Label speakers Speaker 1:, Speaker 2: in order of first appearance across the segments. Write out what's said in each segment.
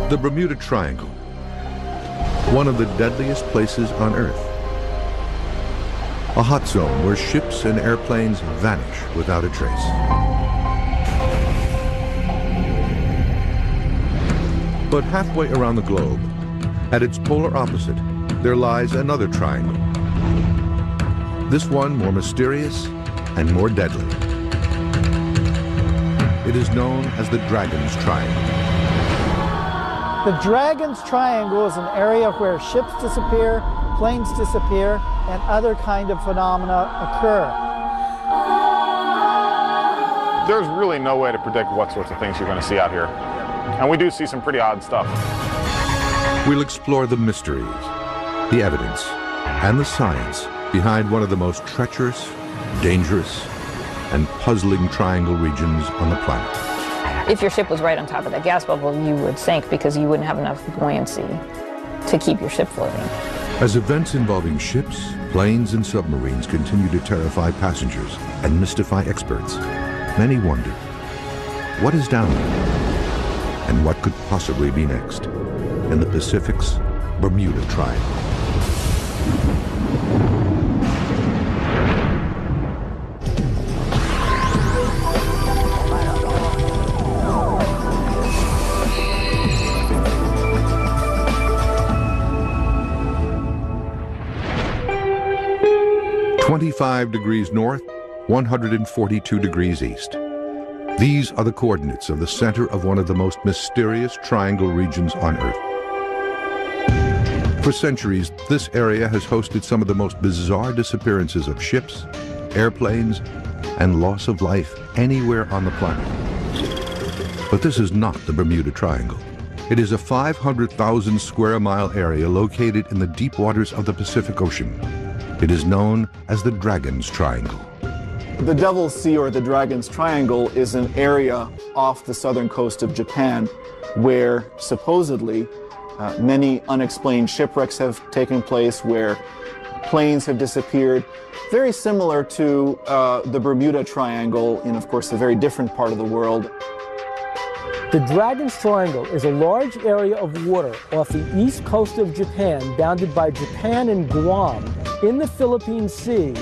Speaker 1: The Bermuda Triangle, one of the deadliest places on Earth. A hot zone where ships and airplanes vanish without a trace. But halfway around the globe, at its polar opposite, there lies another triangle. This one more mysterious and more deadly. It is known as the Dragon's Triangle.
Speaker 2: The Dragon's Triangle is an area where ships disappear, planes disappear, and other kind of phenomena occur.
Speaker 3: There's really no way to predict what sorts of things you're going to see out here. And we do see some pretty odd stuff.
Speaker 1: We'll explore the mysteries, the evidence, and the science behind one of the most treacherous, dangerous, and puzzling triangle regions on the planet.
Speaker 4: If your ship was right on top of that gas bubble, you would sink because you wouldn't have enough buoyancy to keep your ship floating.
Speaker 1: As events involving ships, planes, and submarines continue to terrify passengers and mystify experts, many wonder, what is down there? And what could possibly be next in the Pacific's Bermuda Triangle? 25 degrees north, 142 degrees east. These are the coordinates of the center of one of the most mysterious triangle regions on Earth. For centuries, this area has hosted some of the most bizarre disappearances of ships, airplanes, and loss of life anywhere on the planet. But this is not the Bermuda Triangle. It is a 500,000 square mile area located in the deep waters of the Pacific Ocean. It is known as the Dragon's Triangle.
Speaker 5: The Devil's Sea, or the Dragon's Triangle, is an area off the southern coast of Japan where supposedly many unexplained shipwrecks have taken place, where planes have disappeared, very similar to the Bermuda Triangle in, of course, a very different part of the world.
Speaker 6: The Dragon's Triangle is a large area of water off the east coast of Japan, bounded by Japan and Guam, in the Philippine Sea,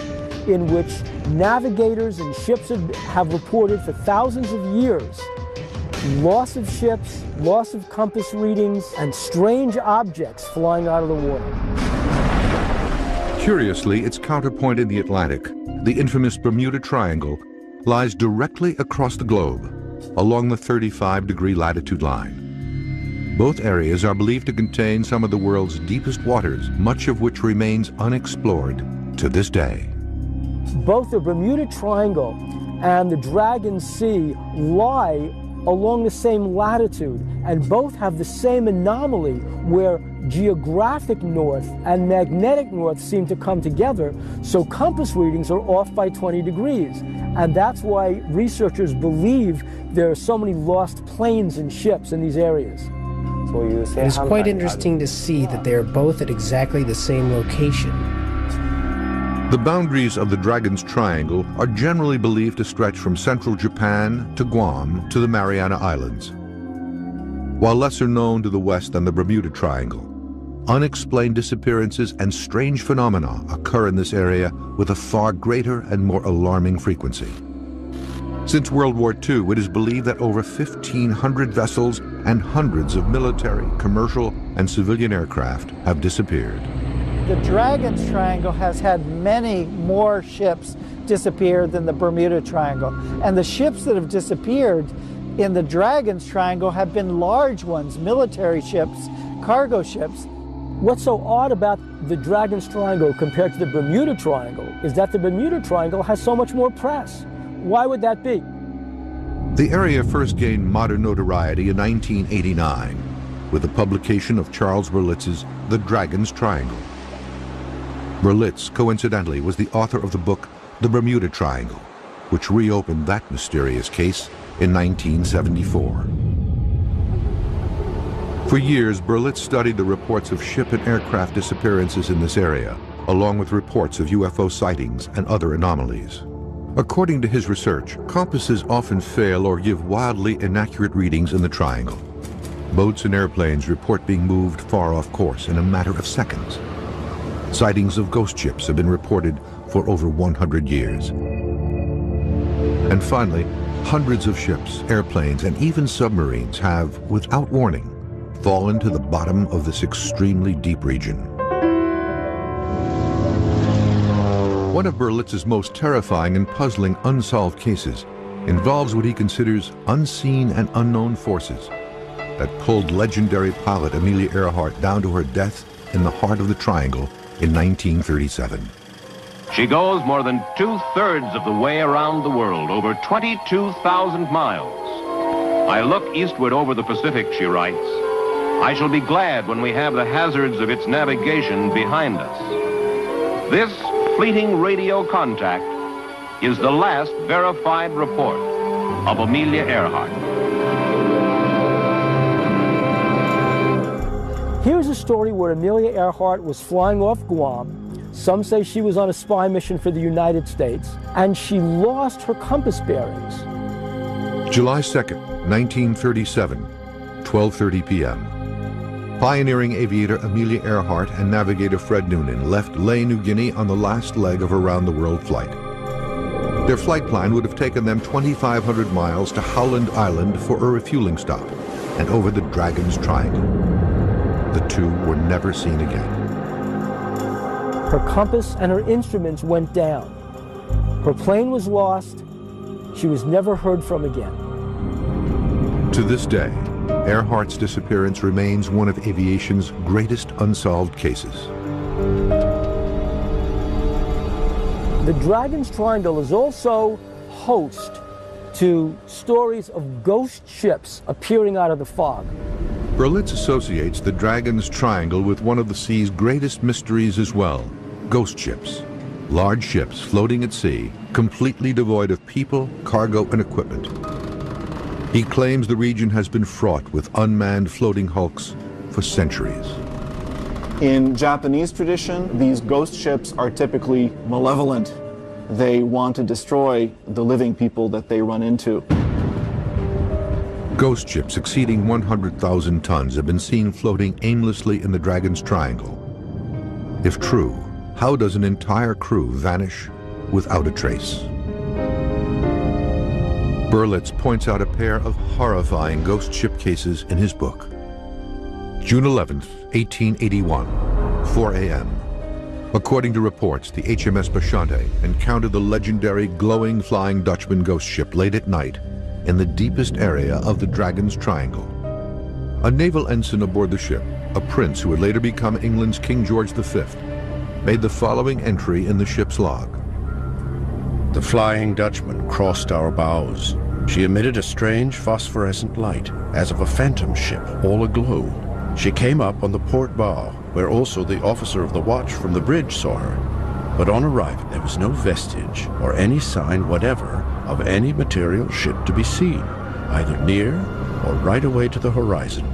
Speaker 6: in which navigators and ships have reported for thousands of years loss of ships, loss of compass readings, and strange objects flying out of the water.
Speaker 1: Curiously, its counterpoint in the Atlantic, the infamous Bermuda Triangle, lies directly across the globe, along the 35-degree latitude line. Both areas are believed to contain some of the world's deepest waters, much of which remains unexplored to this day.
Speaker 6: Both the Bermuda Triangle and the Dragon's Sea lie along the same latitude, and both have the same anomaly where geographic north and magnetic north seem to come together, so compass readings are off by 20 degrees. And that's why researchers believe there are so many lost planes and ships in these areas.
Speaker 7: It is quite interesting to see that they are both at exactly the same location.
Speaker 1: The boundaries of the Dragon's Triangle are generally believed to stretch from central Japan to Guam to the Mariana Islands. While lesser known to the west than the Bermuda Triangle, unexplained disappearances and strange phenomena occur in this area with a far greater and more alarming frequency. Since World War II, it is believed that over 1,500 vessels and hundreds of military, commercial, and civilian aircraft have disappeared.
Speaker 2: The Dragon's Triangle has had many more ships disappear than the Bermuda Triangle. And the ships that have disappeared in the Dragon's Triangle have been large ones, military ships, cargo ships.
Speaker 6: What's so odd about the Dragon's Triangle compared to the Bermuda Triangle is that the Bermuda Triangle has so much more press. Why would that be?
Speaker 1: The area first gained modern notoriety in 1989 with the publication of Charles Berlitz's The Dragon's Triangle. Berlitz, coincidentally, was the author of the book The Bermuda Triangle, which reopened that mysterious case in 1974. For years, Berlitz studied the reports of ship and aircraft disappearances in this area, along with reports of UFO sightings and other anomalies. According to his research, compasses often fail or give wildly inaccurate readings in the triangle. Boats and airplanes report being moved far off course in a matter of seconds. Sightings of ghost ships have been reported for over 100 years. And finally, hundreds of ships, airplanes, and even submarines have, without warning, fallen to the bottom of this extremely deep region. One of Berlitz's most terrifying and puzzling unsolved cases involves what he considers unseen and unknown forces that pulled legendary pilot Amelia Earhart down to her death in the heart of the Triangle in 1937.
Speaker 8: She goes more than 2/3 of the way around the world, over 22,000 miles. I look eastward over the Pacific, she writes. I shall be glad when we have the hazards of its navigation behind us. This fleeting radio contact is the last verified report of Amelia Earhart.
Speaker 6: Here's a story where Amelia Earhart was flying off Guam. Some say she was on a spy mission for the United States, and she lost her compass bearings.
Speaker 1: July 2nd, 1937, 12:30 p.m. Pioneering aviator Amelia Earhart and navigator Fred Noonan left Lae, New Guinea on the last leg of a round-the-world flight. Their flight plan would have taken them 2,500 miles to Howland Island for a refueling stop and over the Dragon's Triangle. The two were never seen again.
Speaker 6: Her compass and her instruments went down. Her plane was lost. She was never heard from again.
Speaker 1: To this day, Earhart's disappearance remains one of aviation's greatest unsolved cases.
Speaker 6: The Dragon's Triangle is also host to stories of ghost ships appearing out of the fog.
Speaker 1: Berlitz associates the Dragon's Triangle with one of the sea's greatest mysteries as well, ghost ships. Large ships floating at sea, completely devoid of people, cargo, and equipment. He claims the region has been fraught with unmanned floating hulks for centuries.
Speaker 5: In Japanese tradition, these ghost ships are typically malevolent. They want to destroy the living people that they run into.
Speaker 1: Ghost ships exceeding 100,000 tons have been seen floating aimlessly in the Dragon's Triangle. If true, how does an entire crew vanish without a trace? Berlitz points out a pair of horrifying ghost ship cases in his book. June 11th, 1881, 4 a.m. According to reports, the HMS Bashante encountered the legendary glowing Flying Dutchman ghost ship late at night in the deepest area of the Dragon's Triangle. A naval ensign aboard the ship, a prince who would later become England's King George V, made the following entry in the ship's log.
Speaker 9: The Flying Dutchman crossed our bows. She emitted a strange phosphorescent light, as of a phantom ship, all aglow. She came up on the port bow, where also the officer of the watch from the bridge saw her. But on arriving, there was no vestige or any sign whatever of any material ship to be seen, either near or right away to the horizon.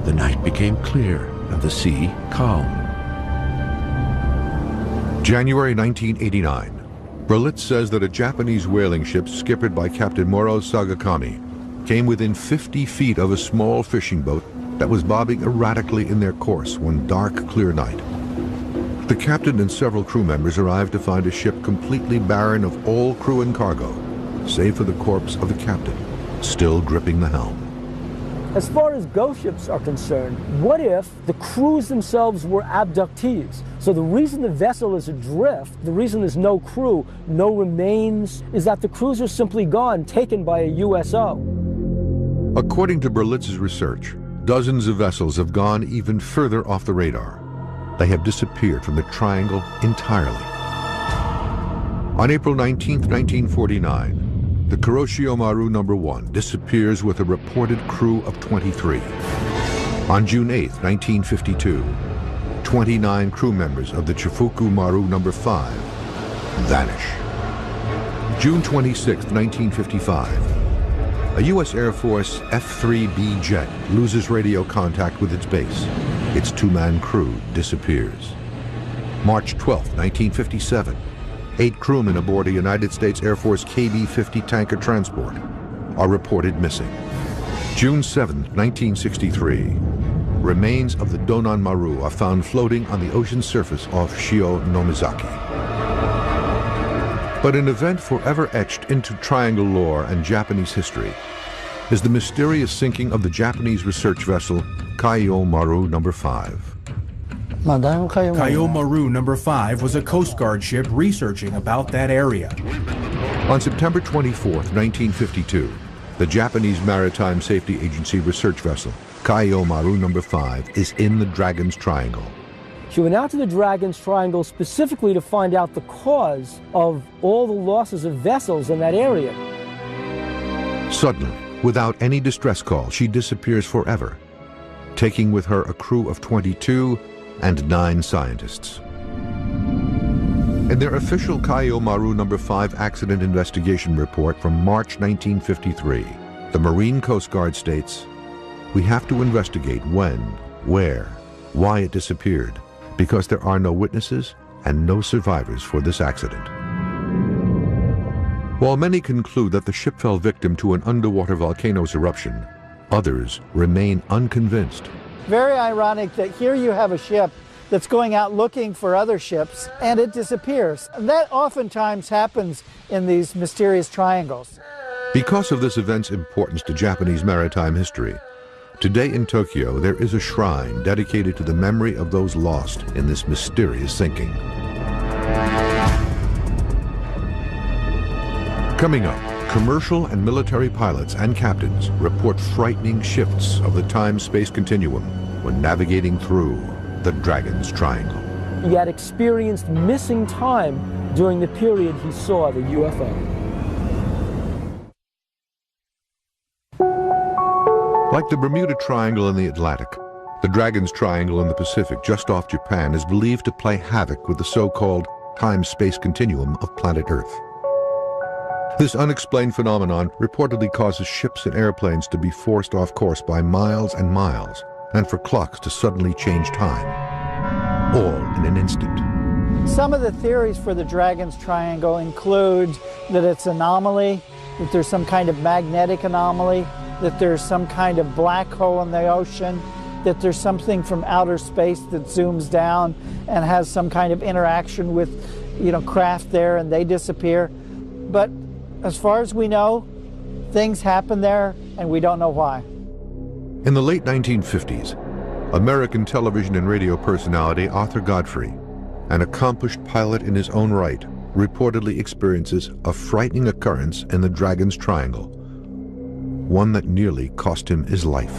Speaker 9: The night became clear and the sea calm.
Speaker 1: January 1989. Berlitz says that a Japanese whaling ship skippered by Captain Moro Sagakami came within 50 feet of a small fishing boat that was bobbing erratically in their course one dark, clear night. The captain and several crew members arrived to find a ship completely barren of all crew and cargo, save for the corpse of the captain, still gripping the helm.
Speaker 6: As far as ghost ships are concerned, what if the crews themselves were abductees? So the reason the vessel is adrift, the reason there's no crew, no remains, is that the crews are simply gone, taken by a USO.
Speaker 1: According to Berlitz's research, dozens of vessels have gone even further off the radar. They have disappeared from the Triangle entirely. On April 19, 1949, the Kuroshio Maru No. 1 disappears with a reported crew of 23. On June 8, 1952, 29 crew members of the Chifuku Maru No. 5 vanish. June 26, 1955, a U.S. Air Force F-3B jet loses radio contact with its base. Its two-man crew disappears. March 12, 1957, 8 crewmen aboard a United States Air Force KB-50 tanker transport are reported missing. June 7, 1963. Remains of the Donan Maru are found floating on the ocean surface off Shio-Nomizaki. But an event forever etched into triangle lore and Japanese history is the mysterious sinking of the Japanese research vessel Kaio Maru No. 5.
Speaker 10: Kaio Maru No. 5 was a Coast Guard ship researching about that area.
Speaker 1: On September 24, 1952, the Japanese Maritime Safety Agency research vessel Kaio Maru No. 5 is in the Dragon's Triangle.
Speaker 6: She went out to the Dragon's Triangle specifically to find out the cause of all the losses of vessels in that area.
Speaker 1: Suddenly, without any distress call, she disappears forever, taking with her a crew of 22 and 9 scientists. In their official Kaio Maru No. 5 accident investigation report from March 1953, the Marine Coast Guard states, "We have to investigate when, where, why it disappeared, because there are no witnesses and no survivors for this accident." While many conclude that the ship fell victim to an underwater volcano's eruption, others remain unconvinced.
Speaker 2: Very ironic that here you have a ship that's going out looking for other ships and it disappears. And that oftentimes happens in these mysterious triangles.
Speaker 1: Because of this event's importance to Japanese maritime history, today in Tokyo there is a shrine dedicated to the memory of those lost in this mysterious sinking. Coming up, commercial and military pilots and captains report frightening shifts of the time-space continuum when navigating through the Dragon's Triangle.
Speaker 6: He had experienced missing time during the period he saw the UFO.
Speaker 1: Like the Bermuda Triangle in the Atlantic, the Dragon's Triangle in the Pacific just off Japan is believed to play havoc with the so-called time-space continuum of planet Earth. This unexplained phenomenon reportedly causes ships and airplanes to be forced off course by miles and miles, and for clocks to suddenly change time, all in an instant.
Speaker 2: Some of the theories for the Dragon's Triangle include that it's an anomaly, that there's some kind of magnetic anomaly, that there's some kind of black hole in the ocean, that there's something from outer space that zooms down and has some kind of interaction with, craft there and they disappear. But as far as we know, things happen there and we don't know why.
Speaker 1: In the late 1950s, American television and radio personality Arthur Godfrey, an accomplished pilot in his own right, reportedly experiences a frightening occurrence in the Dragon's Triangle, one that nearly cost him his life.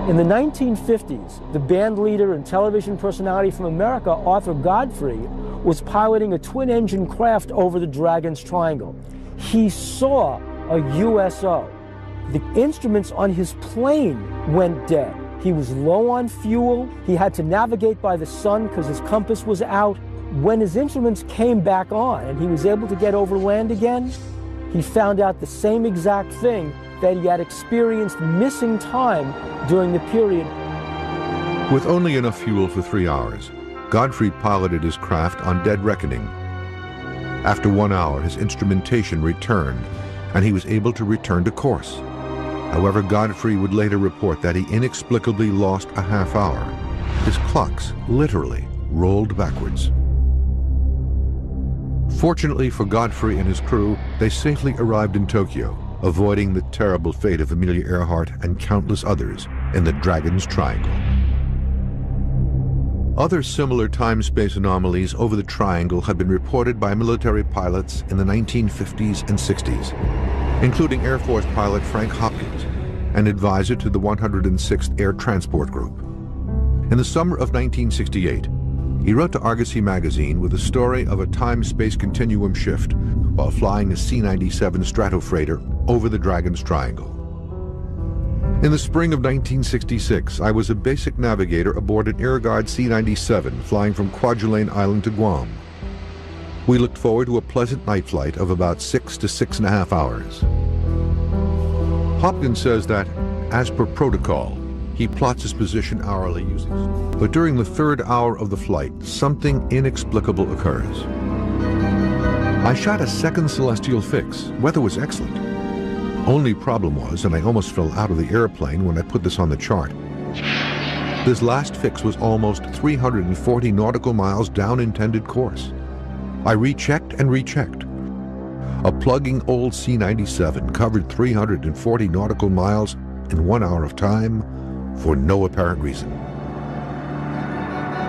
Speaker 6: In the 1950s, the band leader and television personality from America, Arthur Godfrey, was piloting a twin-engine craft over the Dragon's Triangle. He saw a USO. The instruments on his plane went dead. He was low on fuel. He had to navigate by the sun because his compass was out. When his instruments came back on and he was able to get over land again, he found out the same exact thing, that he had experienced missing time during the period.
Speaker 1: With only enough fuel for 3 hours, Godfrey piloted his craft on dead reckoning. After 1 hour, his instrumentation returned, and he was able to return to course. However, Godfrey would later report that he inexplicably lost a half hour. His clocks literally rolled backwards. Fortunately for Godfrey and his crew, they safely arrived in Tokyo, avoiding the terrible fate of Amelia Earhart and countless others in the Dragon's Triangle. Other similar time-space anomalies over the Triangle have been reported by military pilots in the 1950s and 60s, including Air Force pilot Frank Hopkins, an advisor to the 106th Air Transport Group. In the summer of 1968, he wrote to Argosy magazine with a story of a time-space continuum shift while flying a C-97 Stratofreighter over the Dragon's Triangle. In the spring of 1966, I was a basic navigator aboard an Air Guard C-97 flying from Kwajalein Island to Guam. We looked forward to a pleasant night flight of about 6 to 6.5 hours. Hopkins says that, as per protocol, he plots his position hourly using. But during the 3rd hour of the flight, something inexplicable occurs. I shot a second celestial fix. Weather was excellent. Only problem was, and I almost fell out of the airplane when I put this on the chart, this last fix was almost 340 nautical miles down intended course. I rechecked and rechecked. A plugging old C-97 covered 340 nautical miles in 1 hour of time for no apparent reason.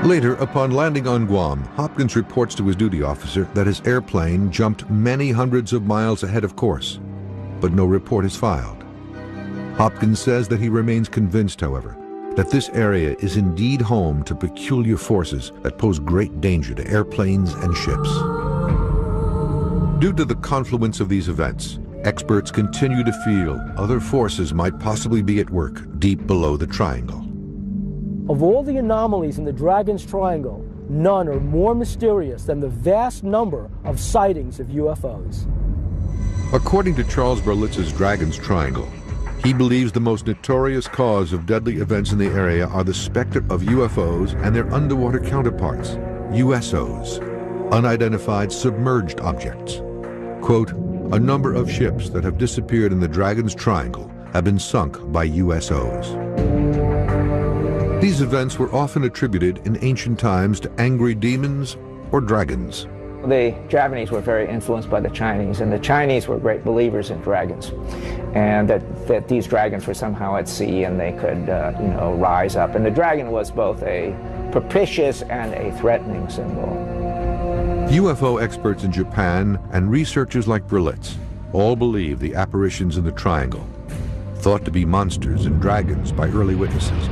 Speaker 1: Later, upon landing on Guam, Hopkins reports to his duty officer that his airplane jumped many hundreds of miles ahead of course, but no report is filed. Hopkins says that he remains convinced, however, that this area is indeed home to peculiar forces that pose great danger to airplanes and ships. Due to the confluence of these events, experts continue to feel other forces might possibly be at work deep below the triangle.
Speaker 6: Of all the anomalies in the Dragon's Triangle, none are more mysterious than the vast number of sightings of UFOs.
Speaker 1: According to Charles Berlitz's Dragon's Triangle, he believes the most notorious cause of deadly events in the area are the specter of UFOs and their underwater counterparts, USOs, unidentified submerged objects. Quote, a number of ships that have disappeared in the Dragon's Triangle have been sunk by USOs. These events were often attributed in ancient times to angry demons or dragons.
Speaker 11: The Japanese were very influenced by the Chinese, and the Chinese were great believers in dragons, and that these dragons were somehow at sea and they could, rise up. And the dragon was both a propitious and a threatening symbol.
Speaker 1: UFO experts in Japan and researchers like Berlitz all believe the apparitions in the triangle, thought to be monsters and dragons by early witnesses,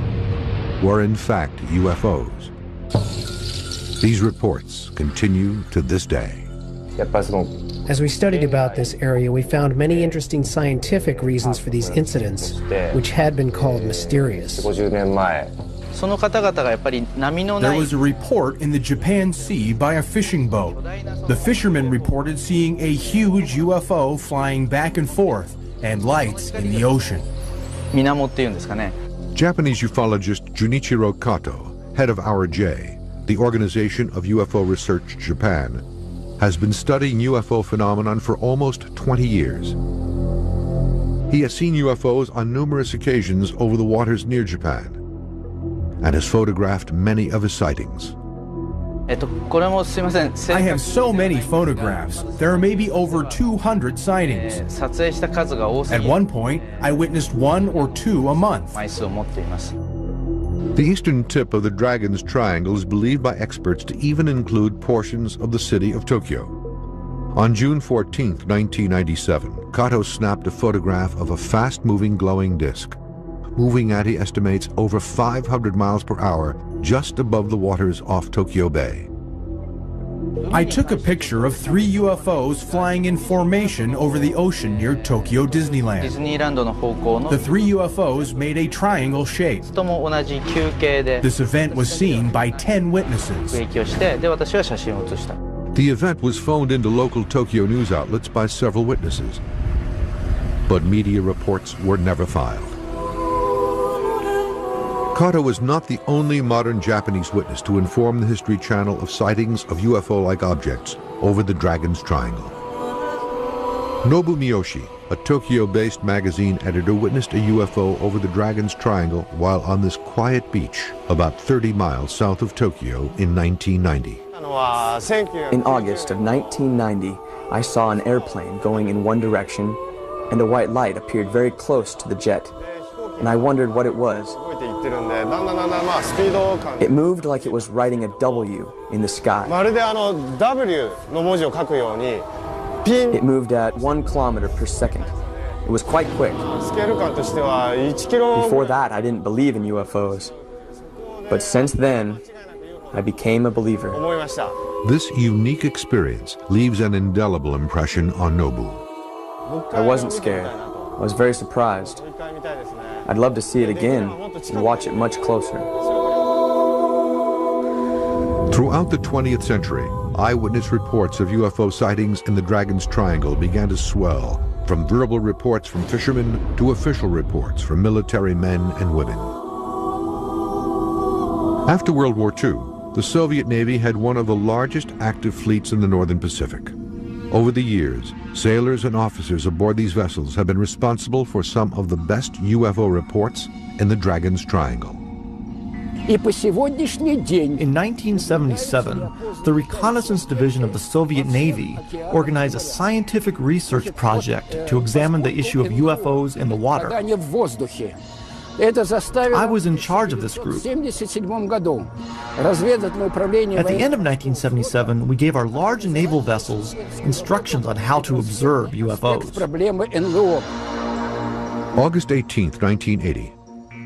Speaker 1: were in fact UFOs. These reports continue to this day.
Speaker 7: As we studied about this area, we found many interesting scientific reasons for these incidents, which had been called mysterious.
Speaker 10: There was a report in the Japan Sea by a fishing boat. The fishermen reported seeing a huge UFO flying back and forth and lights in the ocean.
Speaker 1: Japanese ufologist Junichiro Kato, head of Our J, the Organization of UFO Research Japan, has been studying UFO phenomenon for almost 20 years. He has seen UFOs on numerous occasions over the waters near Japan and has photographed many of his sightings.
Speaker 10: I have so many photographs. There are maybe over 200 sightings. At one point, I witnessed 1 or 2 a month.
Speaker 1: The eastern tip of the Dragon's Triangle is believed by experts to even include portions of the city of Tokyo. On June 14, 1997, Kato snapped a photograph of a fast-moving glowing disk, moving at, he estimates, over 500 miles per hour just above the waters off Tokyo Bay.
Speaker 10: I took a picture of 3 UFOs flying in formation over the ocean near Tokyo Disneyland. The 3 UFOs made a triangle shape. This event was seen by 10 witnesses.
Speaker 1: The event was phoned into local Tokyo news outlets by several witnesses, but media reports were never filed. Kato was not the only modern Japanese witness to inform the History Channel of sightings of UFO-like objects over the Dragon's Triangle. Nobu Miyoshi, a Tokyo-based magazine editor, witnessed a UFO over the Dragon's Triangle while on this quiet beach about 30 miles south of Tokyo in 1990.
Speaker 12: In August of 1990, I saw an airplane going in one direction, and a white light appeared very close to the jet, and I wondered what it was. It moved like it was writing a W in the sky. It moved at 1 kilometer per second. It was quite quick. Before that, I didn't believe in UFOs. But since then, I became a believer.
Speaker 1: This unique experience leaves an indelible impression on Nobu.
Speaker 12: I wasn't scared. I was very surprised. I'd love to see it again and watch it much closer.
Speaker 1: Throughout the 20th century, eyewitness reports of UFO sightings in the Dragon's Triangle began to swell, from verbal reports from fishermen to official reports from military men and women. After World War II, the Soviet Navy had one of the largest active fleets in the Northern Pacific. Over the years, sailors and officers aboard these vessels have been responsible for some of the best UFO reports in the Dragon's Triangle.
Speaker 13: In 1977, the Reconnaissance Division of the Soviet Navy organized a scientific research project to examine the issue of UFOs in the water. I was in charge of this group. At the end of 1977, we gave our large naval vessels instructions on how to observe UFOs.
Speaker 1: August 18, 1980.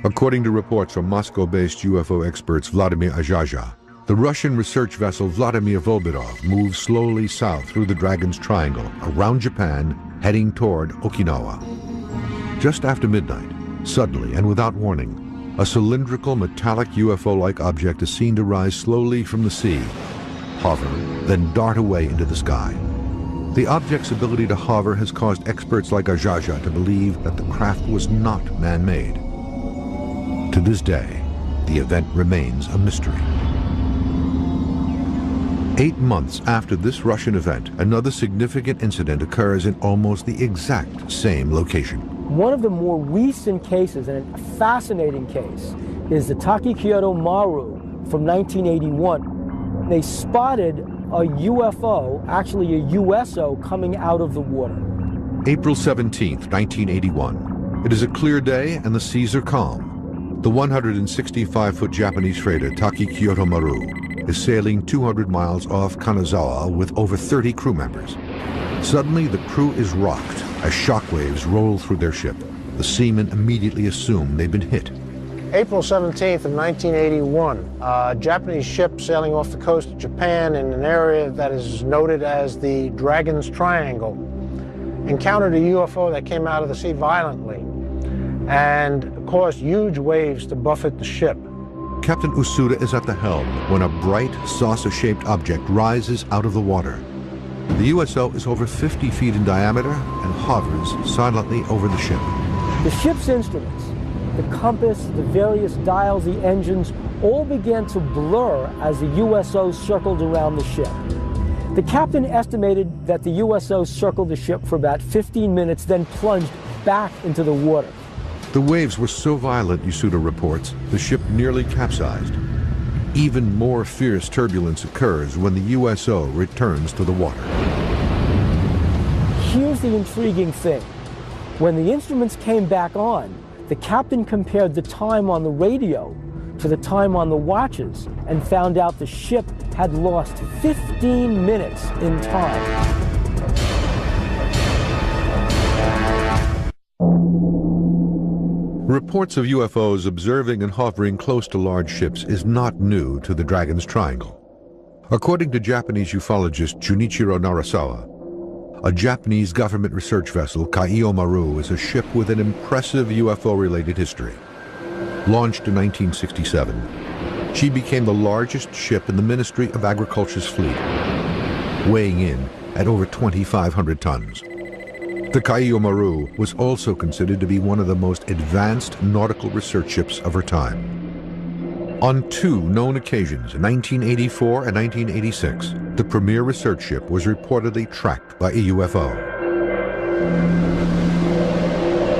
Speaker 1: According to reports from Moscow-based UFO experts Vladimir Ajaja, the Russian research vessel Vladimir Volberov moved slowly south through the Dragon's Triangle, around Japan, heading toward Okinawa. Just after midnight, suddenly and without warning, a cylindrical metallic UFO-like object is seen to rise slowly from the sea, hover, then dart away into the sky. The object's ability to hover has caused experts like Ajaja to believe that the craft was not man-made. To this day, the event remains a mystery. 8 months after this Russian event, another significant incident occurs in almost the exact same location.
Speaker 6: One of the more recent cases, and a fascinating case, is the Takikyoto Maru from 1981. They spotted a UFO, actually a USO, coming out of the water.
Speaker 1: April 17th, 1981. It is a clear day and the seas are calm. The 165-foot Japanese freighter Takikyoto Maru is sailing 200 miles off Kanazawa with over 30 crew members. Suddenly, the crew is rocked as shockwaves roll through their ship. The seamen immediately assume they've been hit.
Speaker 14: April 17th of 1981, a Japanese ship sailing off the coast of Japan in an area that is noted as the Dragon's Triangle encountered a UFO that came out of the sea violently and caused huge waves to buffet the ship.
Speaker 1: Captain Usuda is at the helm when a bright, saucer-shaped object rises out of the water. The USO is over 50 feet in diameter and hovers silently over the ship.
Speaker 6: The ship's instruments, the compass, the various dials, the engines, all began to blur as the USO circled around the ship. The captain estimated that the USO circled the ship for about 15 minutes, then plunged back into the water.
Speaker 1: The waves were so violent, Usuda reports, the ship nearly capsized. Even more fierce turbulence occurs when the USO returns to the water.
Speaker 6: Here's the intriguing thing. When the instruments came back on, the captain compared the time on the radio to the time on the watches and found out the ship had lost 15 minutes in time.
Speaker 1: Reports of UFOs observing and hovering close to large ships is not new to the Dragon's Triangle. According to Japanese ufologist Junichiro Narasawa, a Japanese government research vessel, Kaiyo Maru, is a ship with an impressive UFO-related history. Launched in 1967, she became the largest ship in the Ministry of Agriculture's fleet, weighing in at over 2,500 tons. The Kaiyo Maru was also considered to be one of the most advanced nautical research ships of her time. On 2 known occasions, in 1984 and 1986, the premier research ship was reportedly tracked by a UFO.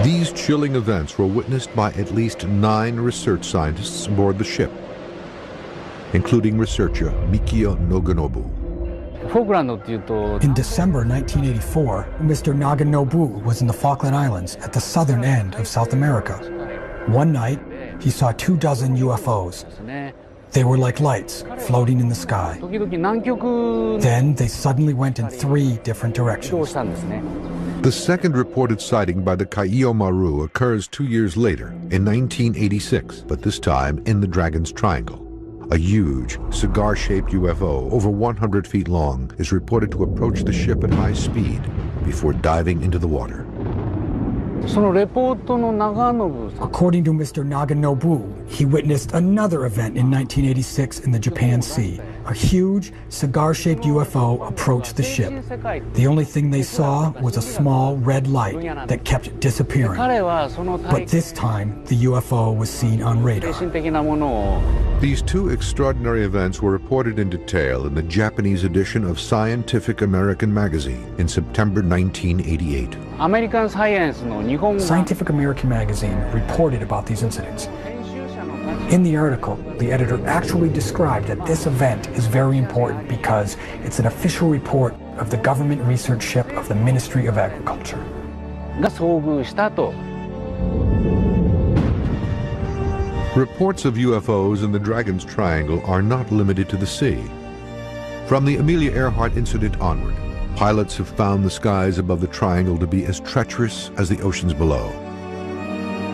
Speaker 1: These chilling events were witnessed by at least 9 research scientists aboard the ship, including researcher Mikio Noganobu.
Speaker 15: In December 1984, Mr. Naganobu was in the Falkland Islands at the southern end of South America. One night, he saw 24 UFOs. They were like lights floating in the sky. Then they suddenly went in 3 different directions.
Speaker 1: The second reported sighting by the Kaiyo Maru occurs 2 years later, in 1986, but this time in the Dragon's Triangle. A huge, cigar-shaped UFO, over 100 feet long, is reported to approach the ship at high speed before diving into the water.
Speaker 15: According to Mr. Naganobu, he witnessed another event in 1986 in the Japan Sea, a huge, cigar-shaped UFO approached the ship. The only thing they saw was a small red light that kept disappearing. But this time, the UFO was seen on radar.
Speaker 1: These two extraordinary events were reported in detail in the Japanese edition of Scientific American magazine in September 1988.
Speaker 15: Scientific American magazine reported about these incidents. In the article, the editor actually described that this event is very important because it's an official report of the government research ship of the Ministry of Agriculture.
Speaker 1: Reports of UFOs in the Dragon's Triangle are not limited to the sea. From the Amelia Earhart incident onward, pilots have found the skies above the triangle to be as treacherous as the oceans below.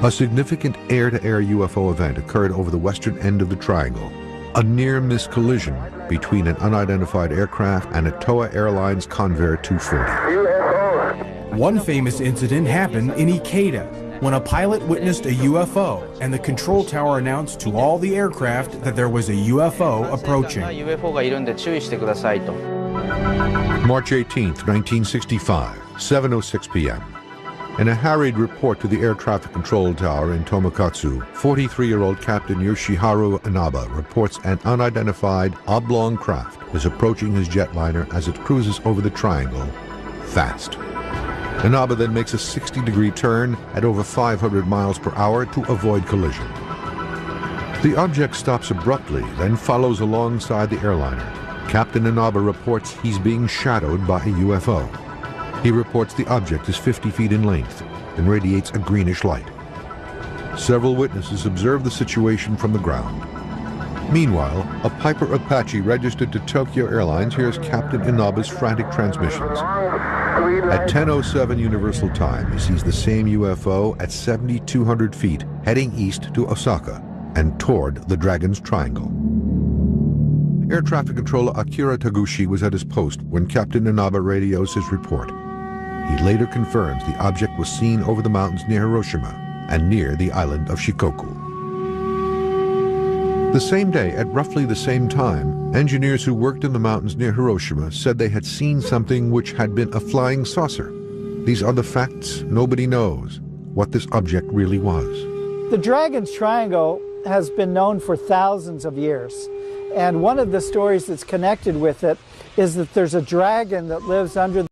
Speaker 1: A significant air-to-air UFO event occurred over the western end of the triangle, a near-miss collision between an unidentified aircraft and a TOA Airlines Convair 240.
Speaker 10: One famous incident happened in Ikeda, when a pilot witnessed a UFO and the control tower announced to all the aircraft that there was a UFO approaching.
Speaker 1: March 18th, 1965, 7:06 p.m. In a harried report to the air traffic control tower in Tomakatsu, 43-year-old Captain Yoshiharu Inaba reports an unidentified oblong craft is approaching his jetliner as it cruises over the triangle, fast. Inaba then makes a 60-degree turn at over 500 miles per hour to avoid collision. The object stops abruptly, then follows alongside the airliner. Captain Inaba reports he's being shadowed by a UFO. He reports the object is 50 feet in length and radiates a greenish light. Several witnesses observe the situation from the ground. Meanwhile, a Piper Apache registered to Tokyo Airlines hears Captain Inaba's frantic transmissions. At 10:07 Universal Time, he sees the same UFO at 7,200 feet, heading east to Osaka and toward the Dragon's Triangle. Air traffic controller Akira Taguchi was at his post when Captain Inaba radios his report. He later confirms the object was seen over the mountains near Hiroshima and near the island of Shikoku. The same day, at roughly the same time, engineers who worked in the mountains near Hiroshima said they had seen something which had been a flying saucer. These are the facts. Nobody knows what this object really was.
Speaker 2: The Dragon's Triangle has been known for thousands of years. And one of the stories that's connected with it is that there's a dragon that lives under